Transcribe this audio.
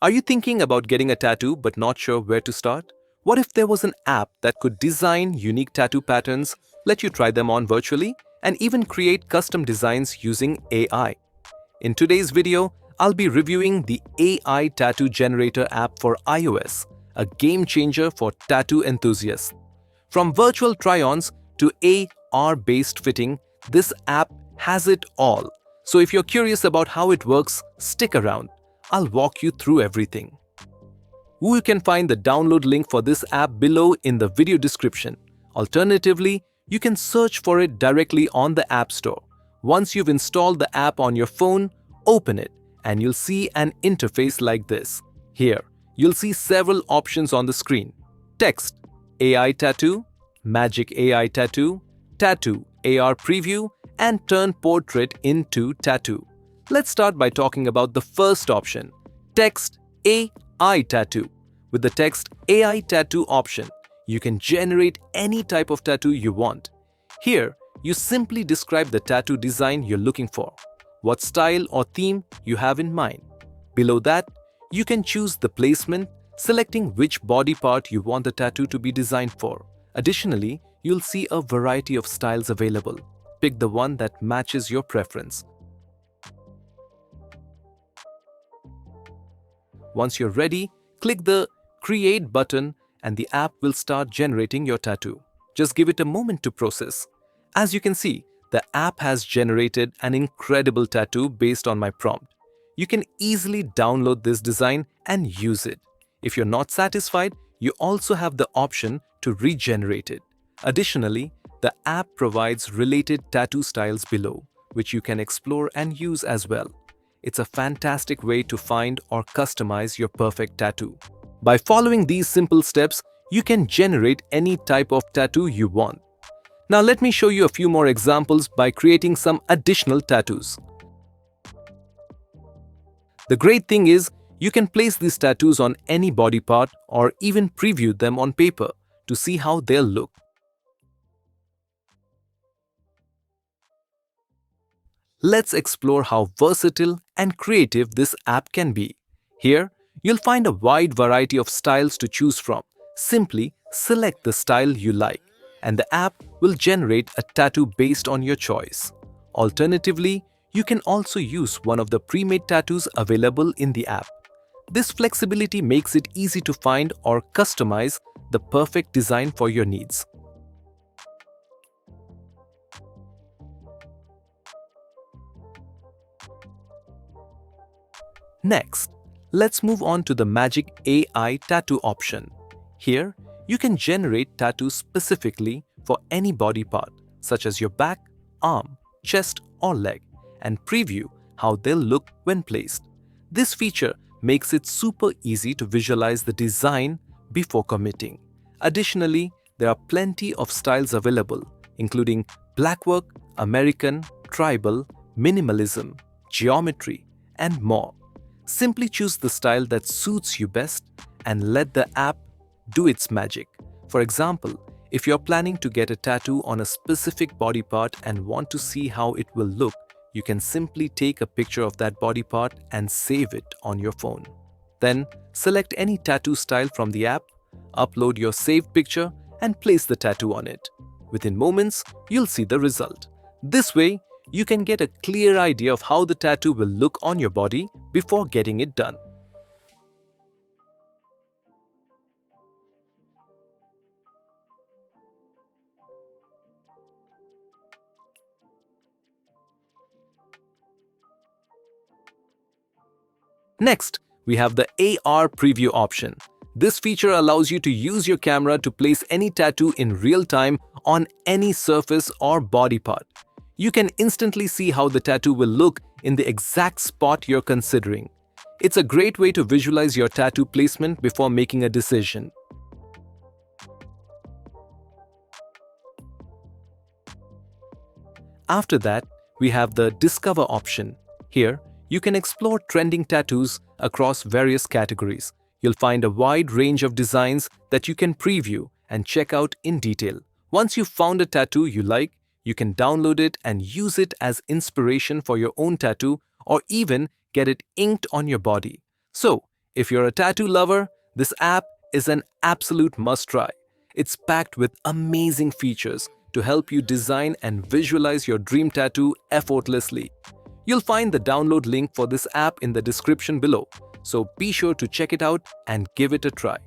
Are you thinking about getting a tattoo but not sure where to start? What if there was an app that could design unique tattoo patterns, let you try them on virtually, and even create custom designs using AI? In today's video, I'll be reviewing the AI Tattoo Generator app for iOS, a game changer for tattoo enthusiasts. From virtual try-ons to AR-based fitting, this app has it all. So if you're curious about how it works, stick around. I'll walk you through everything. You can find the download link for this app below in the video description. Alternatively, you can search for it directly on the App Store. Once you've installed the app on your phone, open it and you'll see an interface like this. Here, you'll see several options on the screen. Text, AI Tattoo, Magic AI Tattoo, Tattoo AR Preview, and Turn Portrait into Tattoo. Let's start by talking about the first option, Text AI Tattoo. With the Text AI Tattoo option, you can generate any type of tattoo you want. Here, you simply describe the tattoo design you're looking for, what style or theme you have in mind. Below that, you can choose the placement, selecting which body part you want the tattoo to be designed for. Additionally, you'll see a variety of styles available. Pick the one that matches your preference. Once you're ready, click the Create button and the app will start generating your tattoo. Just give it a moment to process. As you can see, the app has generated an incredible tattoo based on my prompt. You can easily download this design and use it. If you're not satisfied, you also have the option to regenerate it. Additionally, the app provides related tattoo styles below, which you can explore and use as well. It's a fantastic way to find or customize your perfect tattoo. By following these simple steps, you can generate any type of tattoo you want. Now let me show you a few more examples by creating some additional tattoos. The great thing is, you can place these tattoos on any body part or even preview them on paper to see how they'll look. Let's explore how versatile and creative this app can be. Here, you'll find a wide variety of styles to choose from. Simply select the style you like, and the app will generate a tattoo based on your choice. Alternatively, you can also use one of the pre-made tattoos available in the app. This flexibility makes it easy to find or customize the perfect design for your needs. Next, let's move on to the Magic AI Tattoo option. Here, you can generate tattoos specifically for any body part, such as your back, arm, chest, or leg, and preview how they'll look when placed. This feature makes it super easy to visualize the design before committing. Additionally, there are plenty of styles available, including blackwork, American, tribal, minimalism, geometry, and more. Simply choose the style that suits you best and let the app do its magic. For example, if you're planning to get a tattoo on a specific body part and want to see how it will look, you can simply take a picture of that body part and save it on your phone. Then, select any tattoo style from the app, upload your saved picture, and place the tattoo on it. Within moments, you'll see the result. This way, you can get a clear idea of how the tattoo will look on your body before getting it done. Next, we have the AR Preview option. This feature allows you to use your camera to place any tattoo in real time on any surface or body part. You can instantly see how the tattoo will look in the exact spot you're considering. It's a great way to visualize your tattoo placement before making a decision. After that, we have the Discover option. Here, you can explore trending tattoos across various categories. You'll find a wide range of designs that you can preview and check out in detail. Once you've found a tattoo you like, you can download it and use it as inspiration for your own tattoo or even get it inked on your body. So, If you're a tattoo lover, this app is an absolute must-try. It's packed with amazing features to help you design and visualize your dream tattoo effortlessly. You'll find the download link for this app in the description below, so be sure to check it out and give it a try.